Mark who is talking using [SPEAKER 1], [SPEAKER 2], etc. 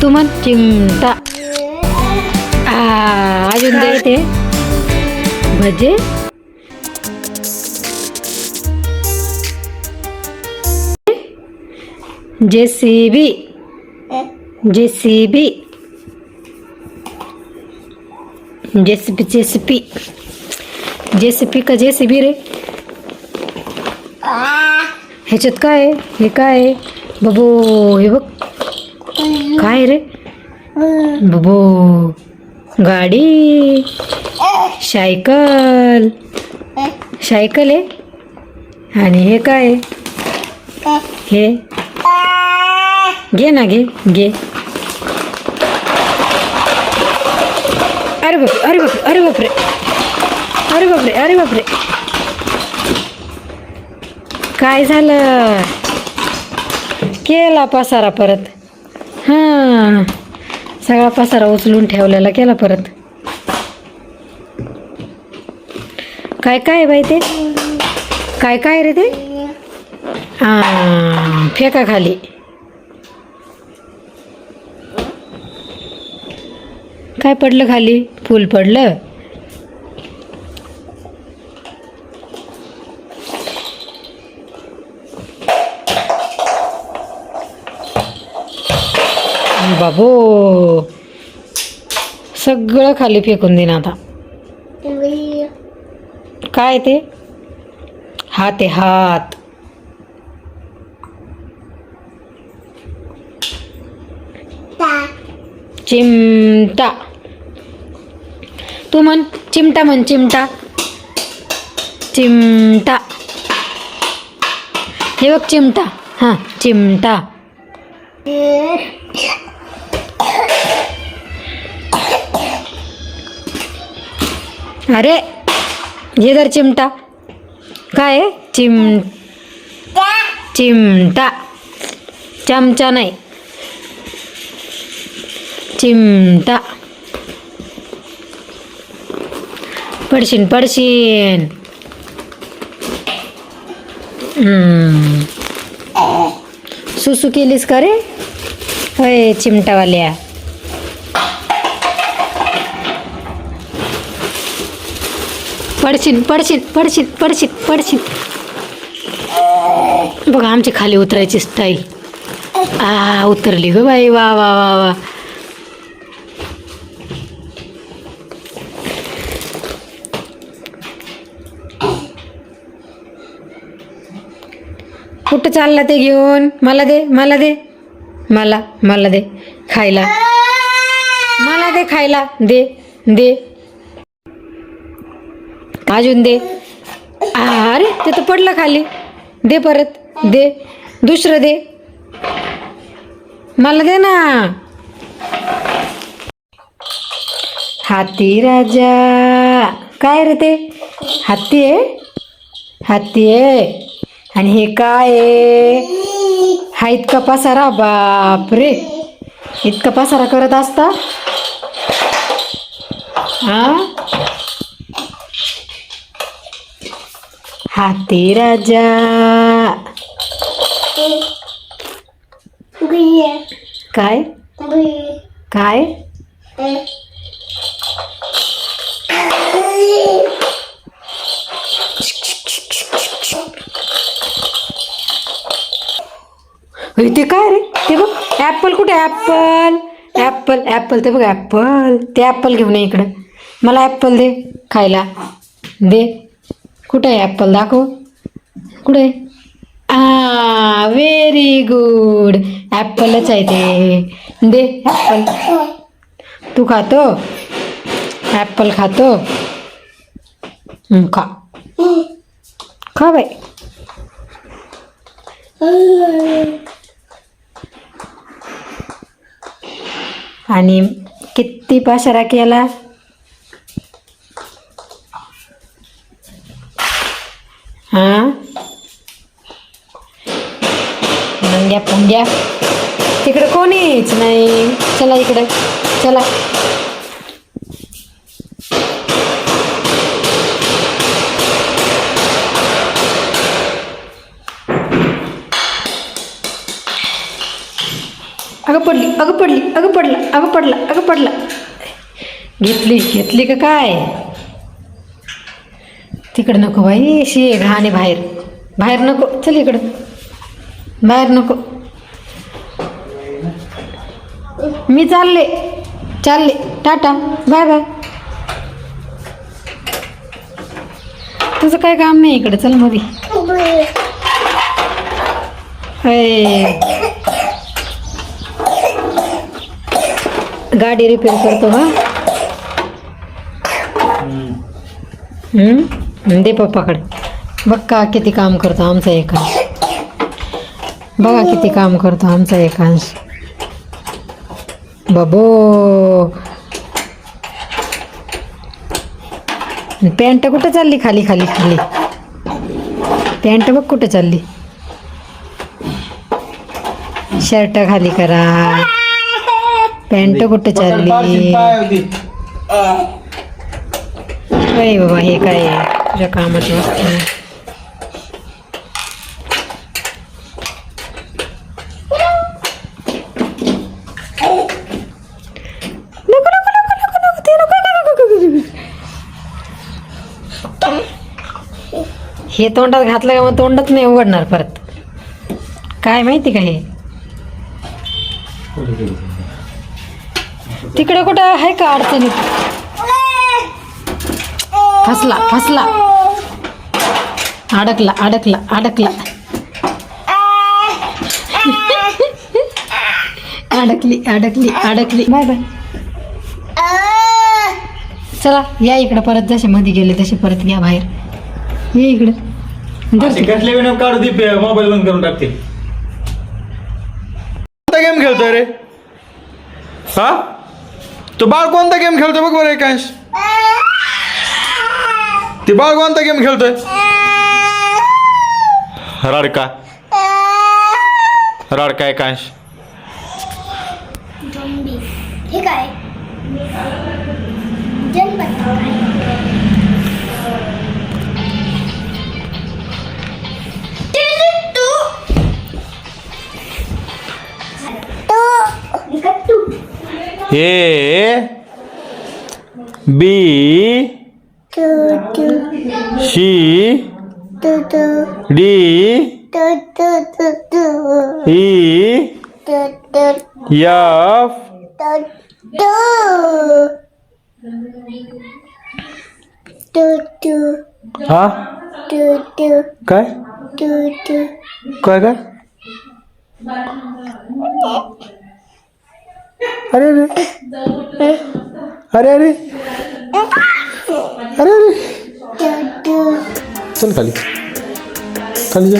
[SPEAKER 1] तू म्हण चिमटा. अजून दे ते भजे. JCB. JCB. JCB JCB JCB का जेसीबी रे. ह्याच्यात काय आहे? हे काय आहे बाबू? हे बघ काय रे बाबू. गाडी. सायकल. सायकल आहे. आणि हे काय आहे? हे घे ना, घे घे. अरे बापरे, अरे बापरे, अरे बापरे, अरे बापरे, अरे बापरे. काय झालं? केला पसारा परत. हां, सगळा पसारा उचलून ठेवलेला केला परत. काय काय बाई ते? काय काय रे ते? फेका खाली. काय पडलं खाली? फूल पडलं. बाबू सगळं खाली फेकून देईन आता. काय ते? हात आहे, हात. चिमटा. तू म्हण चिमटा, म्हण चिमटा. चिमटा. हे बघ चिमटा. हां, चिमटा. अरे हे जर चिमटा. काय आहे? चिमटा. चमचा नाही, चिमटा. पडशीन पडशीन. सुसू केलीस का रे? होय चिमटावाल्या. पडशीन पडशीन पडशीन पडशीन पडशीन. बघा आमची खाली उतरायची स्टाईल. उतरली ग बाई. वा वा वा वा. कुठं चालला ते घेऊन? मला दे, मला दे, मला दे खायला. मला दे खायला. दे दे. अजून दे. अरे ते तर पडलं खाली. दे परत. दे दुसरं दे. मला दे ना. हाती राजा. काय रे ते? हत्ती आहे. हत्ती आहे. आणि हे काय आहे? हा इतका पसारा. बापरे, इतका पसारा करत असता. हाती राजा. काय काय? ते काय रे? ते बघ ॲपल. कुठे ॲपल? Apple Apple. ते बघ ॲपल. ते ॲपल घेऊन ये इकडं. मला ॲपल दे खायला. दे. कुठे आहे ॲपल? दाखव. कुठे? Very good. ॲपलच आहे ते. दे ॲपल. तू खातो? ॲपल खातो? खा खा बाई. आणि किती पसारा केला. नंग्या पुंग्या. तिकडे कोणीच नाही. चला इकडे चला. अगं पडली अगं पडली अगं पडला अगं पडला अगं पडला. घेतली का काय? तिकडं नको बाई, शी घाणे. बाहेर नको, चल इकडं. बाहेर नको. मी चालले टाटा बाय बाय. तुझं काय काम नाही इकडे, चल मध्ये. गाडी रिपेअर करतो का? दे पप्पाकडे. बघ का किती काम करतो आमचा एकांश. बघा किती काम करतो आमचा एकांश. बाबो, पॅन्ट कुठं चालली? खाली पॅन्ट बघ कुठं चालली. शर्ट खाली करा. पॅन्ट कुठं चालली? काय बाबा, हे काय तुझ्या कामाची वस्तू? हे तोंडात घातलं का मग तोंडात नाही उघडणार परत. काय माहिती का हे? तिकडे कुठं आहे का अडचणीत? फसला अडकला अडकली. Bye bye. चला या इकडं परत. जसे मध्ये गेले तसे परत या बाहेर. ये इकडे.
[SPEAKER 2] काढू दे, मोबाईल बंद करून टाकते. कोणता गेम खेळतोय रे? हा, तो बाळ कोणता गेम खेळतोय बघ बरं एकांश. ते बाळ कोणता गेम खेळतोय? रडका एकांश.
[SPEAKER 3] हे काय?
[SPEAKER 2] A B C D E F हा काय काय काय? अरे अरे अरे अरे अरे अरे, चल खाली जा.